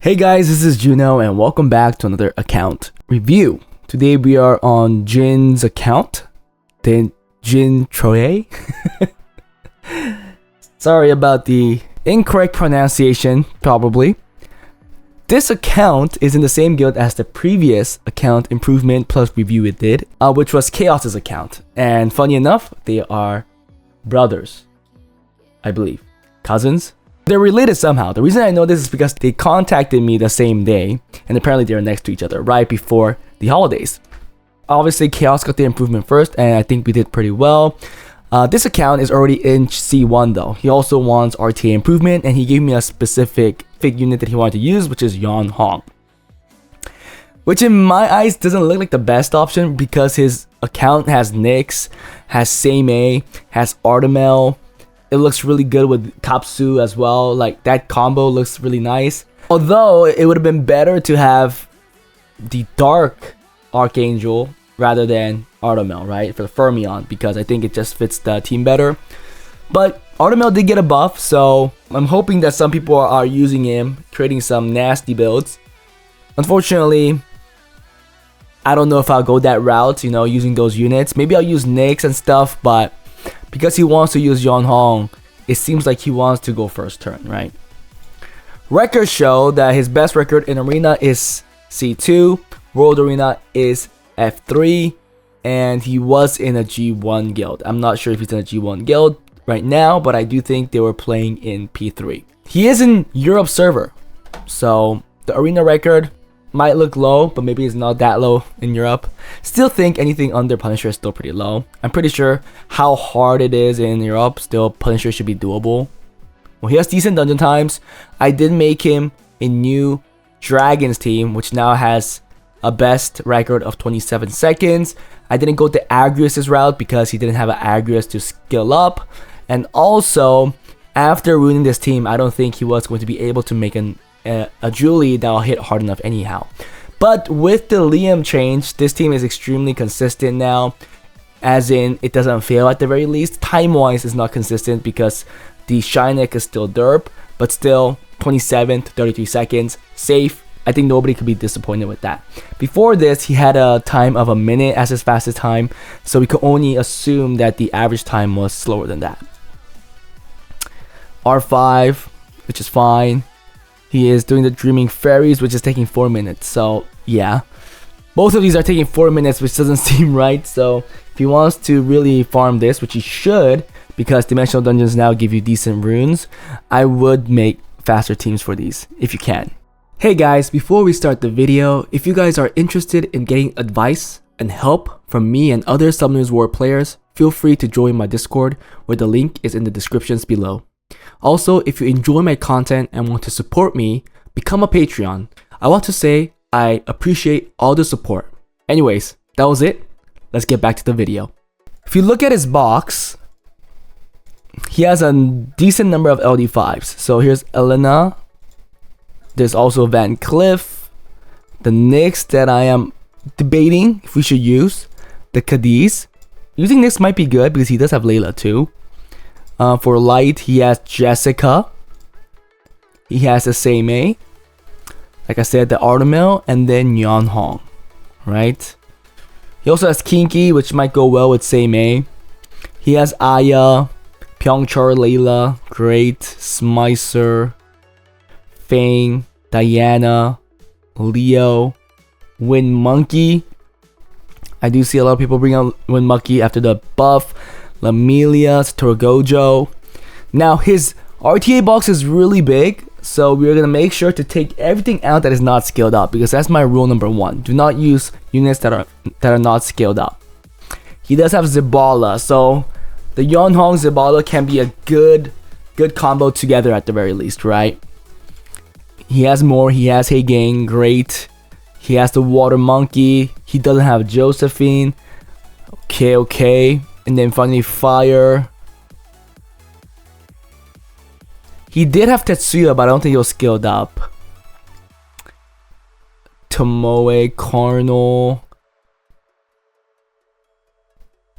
Hey guys, this is Juno and welcome back to another account review. Today we are on Jin's account, then Jin Troye. Sorry about the incorrect pronunciation, probably. This account is in the same guild as the previous account improvement plus review it did, which was Chaos's account. And funny enough, they are brothers, I believe. Cousins? They're related somehow. The reason I know this is because they contacted me the same day, and apparently they were next to each other right before the holidays. Obviously, Chaos got the improvement first, and I think we did pretty well. This account is already in C1 though. He also wants RTA improvement, and he gave me a specific fig unit that he wanted to use, which is YeonHong. Which in my eyes doesn't look like the best option because his account has Nyx, has Seimei, has Artemel. It looks really good with Kapsu as well. Like, that combo looks really nice. Although, it would have been better to have the Dark Archangel rather than Artemel, right? For the Fermion, because I think it just fits the team better. But Artemel did get a buff, so I'm hoping that some people are using him, creating some nasty builds. Unfortunately, I don't know if I'll go that route, you know, using those units. Maybe I'll use Nyx and stuff, but because he wants to use YeonHong, it seems like he wants to go first turn, right? Records show that his best record in Arena is C2, World Arena is F3, and he was in a G1 guild. I'm not sure if he's in a G1 guild right now, but I do think they were playing in P3. He is in Europe server, so the Arena record might look low, but maybe it's not that low in Europe. Still think anything under Punisher is still pretty low. I'm pretty sure how hard it is in Europe, still Punisher should be doable. Well, he has decent dungeon times. I did make him a new Dragons team, which now has a best record of 27 seconds. I didn't go to Agrius' route because he didn't have an Agrius to skill up. And also, after ruining this team, I don't think he was going to be able to make a Julie that'll hit hard enough anyhow. But with the Liam change, this team is extremely consistent now, as in it doesn't fail at the very least. Time wise is not consistent because the Shinek is still derp, but still 27 to 33 seconds safe. I think nobody could be disappointed with that. Before this, he had a time of a minute as his fastest time, so we could only assume that the average time was slower than that. R5, which is fine. He is doing the Dreaming Fairies, which is taking 4 minutes. So, yeah. Both of these are taking 4 minutes, which doesn't seem right. So, if he wants to really farm this, which he should, because Dimensional Dungeons now give you decent runes, I would make faster teams for these, if you can. Hey guys, before we start the video, if you guys are interested in getting advice and help from me and other Summoners War players, feel free to join my Discord, where the link is in the descriptions below. Also, if you enjoy my content and want to support me, become a Patreon. I want to say I appreciate all the support. Anyways, that was it. Let's get back to the video. If you look at his box, he has a decent number of LD5s. So here's Elena. There's also Van Cliff. The Nyx that I am debating if we should use. The Cadiz. Using Nyx might be good because he does have Layla too. For light, he has Jessica. He has the Seimei. Like I said, the Artemel, and then YeonHong, right? He also has Kinky, which might go well with Seimei. He has Aya, Pyeongchul, Layla, Great, Smicer, Fang, Diana, Leo, Wind Monkey. I do see a lot of people bring out Wind Monkey after the buff. Lamelia, Torgojo. Now his RTA box is really big, so we're gonna make sure to take everything out that is not scaled up, because that's my rule number one. Do not use units that are not scaled up. He does have Zibala, so the YeonHong Zibala can be a good combo together at the very least, right? He has more. He has Hey Gang, great. He has the Water Monkey. He doesn't have Josephine. Okay. And then finally Fire. He did have Tetsuya, but I don't think he was scaled up. Tomoe, Carnal,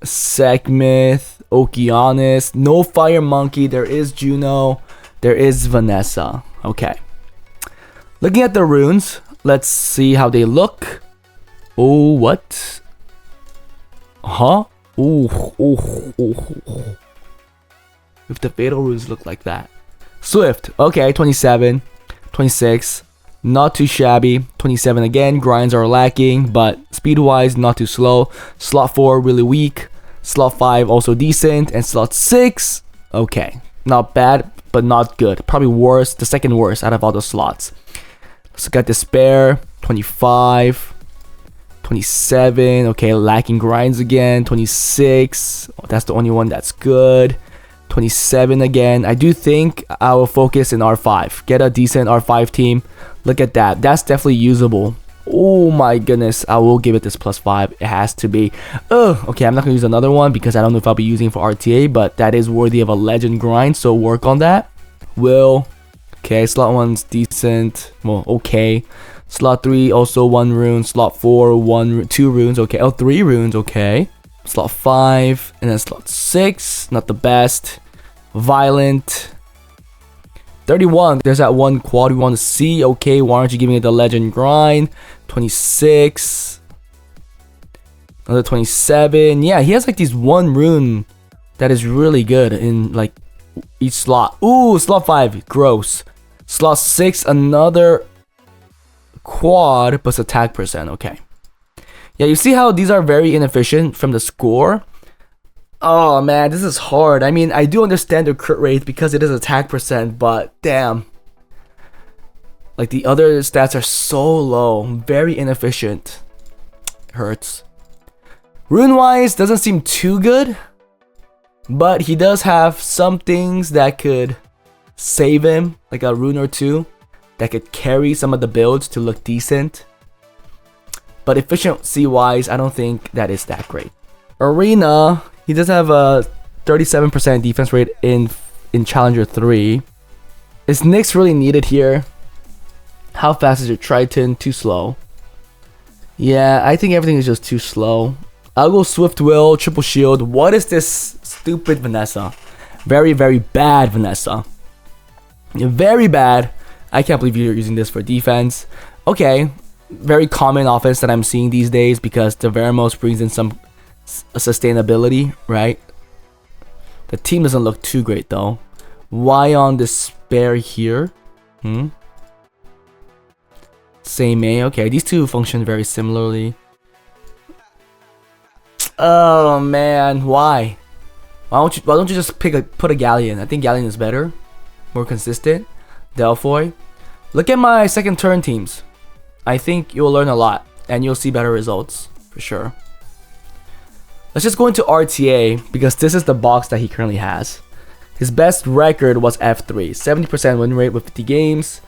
Sekhmith, Okeanis. No Fire Monkey. There is Juno. There is Vanessa. Okay. Looking at the runes, let's see how they look. Oh, what? Huh? Ooh. If the fatal runes look like that. Swift, okay, 27, 26, not too shabby. 27 again, grinds are lacking, but speed-wise, not too slow. Slot 4, really weak. Slot 5, also decent. And slot 6, okay. Not bad, but not good. Probably worst, the second worst out of all the slots. Let's look at Despair, 25, 27, okay, lacking grinds again. 26, that's the only one that's good. 27 again. I do think I will focus in R5. Get a decent R5 team. Look at that. That's definitely usable. Oh my goodness. I will give it this +5. It has to be. Okay, I'm not going to use another one because I don't know if I'll be using for RTA, but that is worthy of a legend grind, so work on that. Will. Okay, slot 1's decent. Well, okay. Slot 3, also 1 rune. Slot 4, 2 runes. Okay. Oh, 3 runes. Okay. Slot 5. And then slot 6. Not the best. Violent. 31. There's that one quad we want to see. Okay, why aren't you giving it the legend grind? 26. Another 27. Yeah, he has like these 1 rune that is really good in like each slot. Ooh, slot 5. Gross. Slot 6. Another quad plus attack percent. Okay. Yeah, you see how these are very inefficient from the score? Oh man, this is hard. I mean, I do understand the crit rate because it is attack percent, but damn. Like the other stats are so low, very inefficient. Hurts. Rune wise, doesn't seem too good, but he does have some things that could save him, like a rune or 2 that could carry some of the builds to look decent. But efficiency wise, I don't think that is that great. Arena, he does have a 37% defense rate in Challenger 3. Is Nyx really needed here? How fast is your Triton? Too slow. Yeah, I think everything is just too slow. I'll go Swift Will, Triple Shield. What is this stupid Vanessa? Very, very bad Vanessa. Very bad. I can't believe you're using this for defense. Okay, very common offense that I'm seeing these days because the Veramos brings in some sustainability, right? The team doesn't look too great though. Why on Despair here? Same A. Okay, these two function very similarly. Oh man, why? Why don't you just put a Galleon? I think Galleon is better, more consistent. Delphoy. Look at my second turn teams. I think you'll learn a lot and you'll see better results for sure. Let's just go into RTA because this is the box that he currently has. His best record was F3, 70% win rate with 50 games.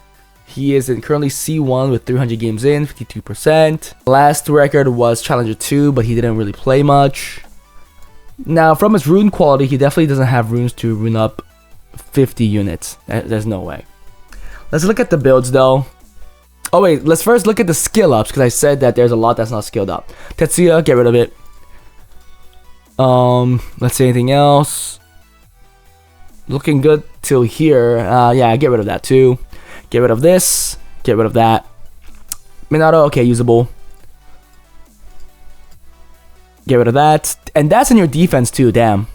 He is currently C1 with 300 games in, 52%. Last record was Challenger 2, but he didn't really play much. Now, from his rune quality, he definitely doesn't have runes to rune up 50 units. There's no way. Let's look at the builds though. Oh wait, let's first look at the skill ups because I said that there's a lot that's not skilled up. Tetsuya, get rid of it. Let's see anything else. Looking good till here. Yeah, get rid of that too. Get rid of this. Get rid of that. Minato, okay, usable. Get rid of that. And that's in your defense too, damn.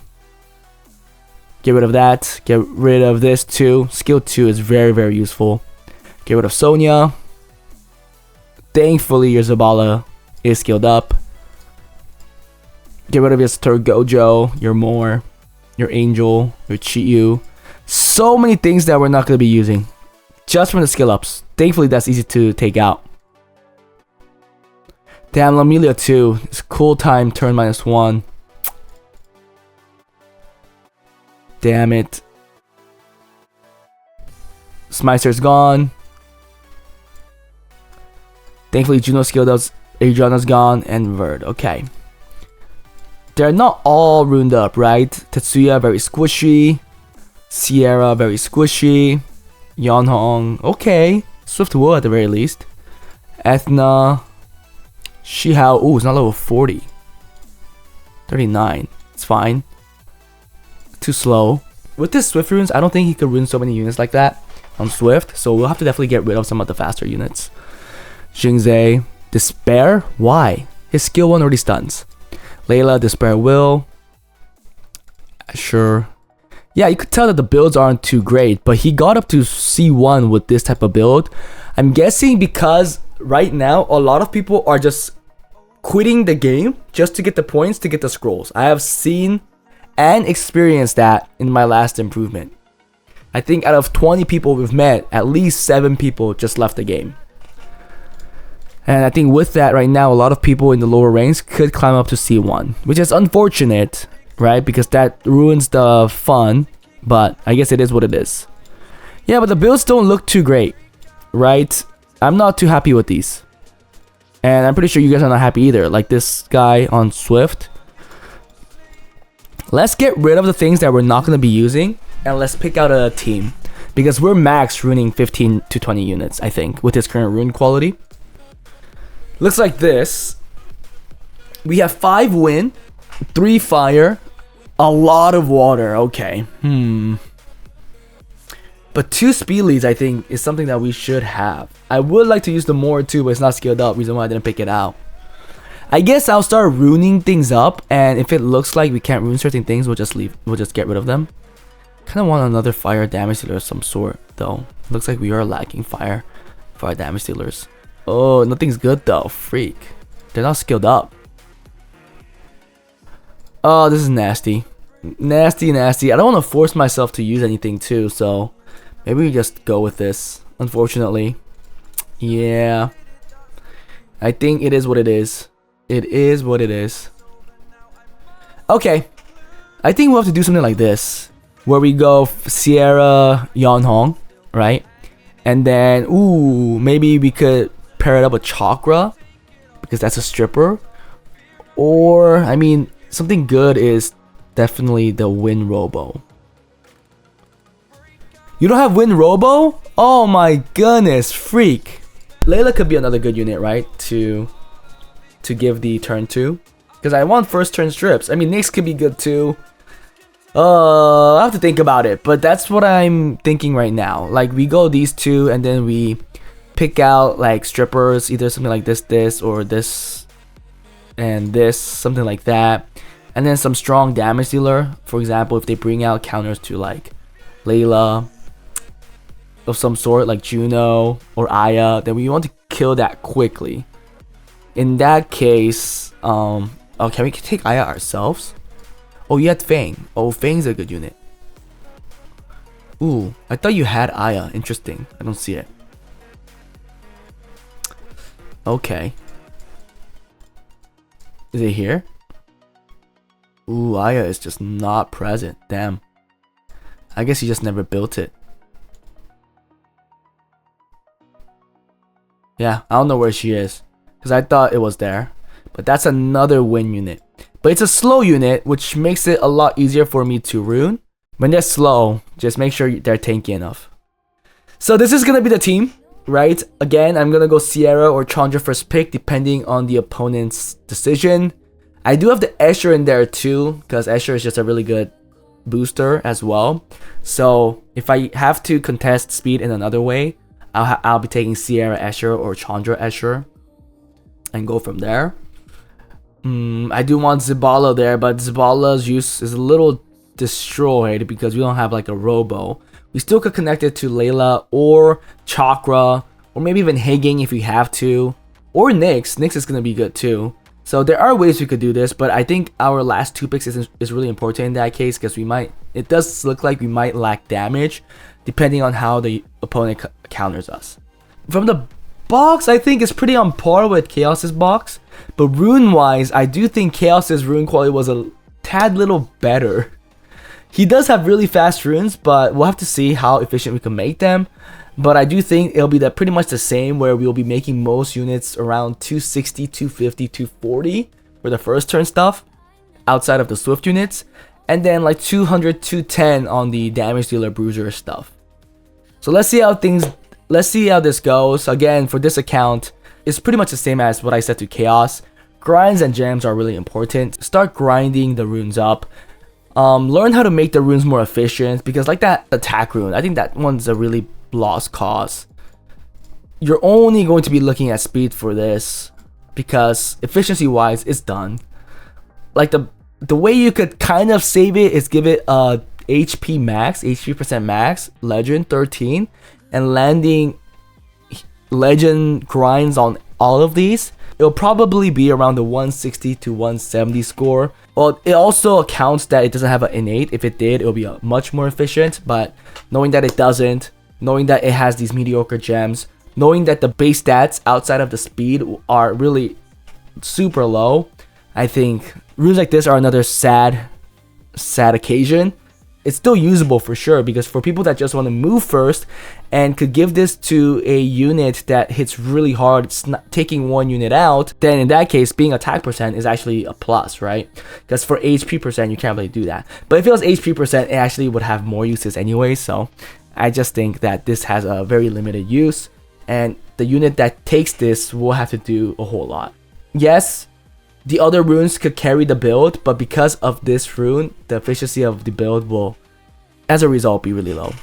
Get rid of that. Get rid of this too. Skill 2 is very, very useful. Get rid of Sonya. Thankfully, your Zabala is skilled up. Get rid of your Gojo, your Moore, your Angel, your Chiyu. So many things that we're not going to be using. Just from the skill ups. Thankfully, that's easy to take out. Damn, Lamelia 2. It's cool time, turn -1. Damn it. Smicer's gone. Thankfully, Juno skilled up. Adriana's gone. And Verd. Okay. They're not all runed up, right? Tetsuya, very squishy. Sierra, very squishy. YeonHong, okay. Swift Will at the very least. Ethna. Shihao, ooh, it's not level 40. 39. It's fine. Too slow. With this Swift runes, I don't think he could rune so many units like that. on Swift, so we'll have to definitely get rid of some of the faster units. Jingzhe, Despair? Why? His skill 1 already stuns. Layla, Despair Will. Sure. Yeah, you could tell that the builds aren't too great, but he got up to C1 with this type of build. I'm guessing because right now, a lot of people are just quitting the game just to get the points, to get the scrolls. I have seen and experienced that in my last improvement. I think out of 20 people we've met, at least 7 people just left the game. And I think with that right now, a lot of people in the lower ranks could climb up to C1, which is unfortunate, right? Because that ruins the fun, but I guess it is what it is. Yeah, but the builds don't look too great, right? I'm not too happy with these. And I'm pretty sure you guys are not happy either. Like this guy on Swift. Let's get rid of the things that we're not going to be using. And let's pick out a team. Because we're max ruining 15 to 20 units, I think, with his current rune quality. Looks like this. We have 5 wind, 3 fire, a lot of water. Okay. But 2 speed leads, I think, is something that we should have. I would like to use the more too, but it's not skilled up. Reason why I didn't pick it out. I guess I'll start ruining things up, and if it looks like we can't rune certain things, we'll just leave. We'll just get rid of them. Kind of want another fire damage dealer of some sort, though. Looks like we are lacking fire damage dealers. Oh, nothing's good though. Freak. They're not skilled up. Oh, this is nasty. Nasty. I don't want to force myself to use anything too, so maybe we just go with this, unfortunately. Yeah. I think it is what it is. It is what it is. Okay. I think we'll have to do something like this. Where we go Sierra, YeonHong, right? And then, ooh, maybe we could pair it up with Chakra. Because that's a stripper. Or, I mean, something good is definitely the Wind Robo. You don't have Wind Robo? Oh my goodness, freak. Layla could be another good unit, right? To give the turn to. Because I want first turn strips. I mean, Nyx could be good too. I have to think about it. But that's what I'm thinking right now. Like, we go these 2 and then we pick out like strippers. Either something like this, or this and this. Something like that. And then some strong damage dealer. For example, if they bring out counters to like Layla of some sort, like Juno or Aya, then we want to kill that quickly. In that case, oh, can we take Aya ourselves? Oh, you had Fang. Oh, Fang's a good unit. Ooh, I thought you had Aya. Interesting. I don't see it. Okay. Is it here? Ooh, Aya is just not present. Damn. I guess he just never built it. Yeah, I don't know where she is. Because I thought it was there. But that's another win unit. But it's a slow unit, which makes it a lot easier for me to rune. When they're slow, just make sure they're tanky enough. So this is going to be the team, right? Again, I'm going to go Sierra or Chandra first pick, depending on the opponent's decision. I do have the Escher in there too, because Escher is just a really good booster as well. So if I have to contest speed in another way, I'll be taking Sierra Escher or Chandra Escher and go from there. I do want Zabala there, but Zabala's use is a little destroyed because we don't have like a Robo. We still could connect it to Layla or Chakra, or maybe even Higging if we have to, or Nyx. Nyx is gonna be good too. So there are ways we could do this, but I think our last 2 picks is really important in that case, because it does look like we might lack damage depending on how the opponent counters us. From the box, I think it's pretty on par with Chaos's box, but rune wise, I do think Chaos's rune quality was a tad little better. He does have really fast runes, but we'll have to see how efficient we can make them. But I do think it'll be pretty much the same, where we'll be making most units around 260, 250, 240 for the first turn stuff outside of the Swift units, and then like 200, 210 on the damage dealer bruiser stuff. So let's see how this goes. Again, for this account, it's pretty much the same as what I said to Chaos. Grinds and gems are really important. Start grinding the runes up. Learn how to make the runes more efficient, because like that attack rune, I think that one's a really lost cause. You're only going to be looking at speed for this because efficiency wise it's done. Like the way you could kind of save it is give it a HP percent max, legend 13, and landing legend grinds on all of these. It'll probably be around the 160 to 170 score. Well, it also accounts that it doesn't have an innate. If it did, it'll be much more efficient, but knowing that it doesn't, knowing that it has these mediocre gems, knowing that the base stats outside of the speed are really super low, I think runes like this are another sad occasion. It's still usable for sure, because for people that just want to move first and could give this to a unit that hits really hard, it's not taking one unit out, then in that case being attack percent is actually a plus, right? Because for HP percent you can't really do that, but if it was HP percent it actually would have more uses anyway. So I just think that this has a very limited use, and the unit that takes this will have to do a whole lot. Yes, the other runes could carry the build, but because of this rune, the efficiency of the build will, as a result, be really low.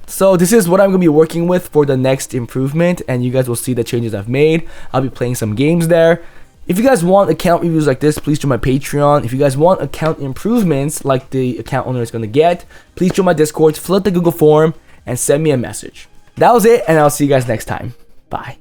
So this is what I'm going to be working with for the next improvement, and you guys will see the changes I've made. I'll be playing some games there. If you guys want account reviews like this, please join my Patreon. If you guys want account improvements like the account owner is going to get, please join my Discord, fill out the Google form, and send me a message. That was it, and I'll see you guys next time. Bye.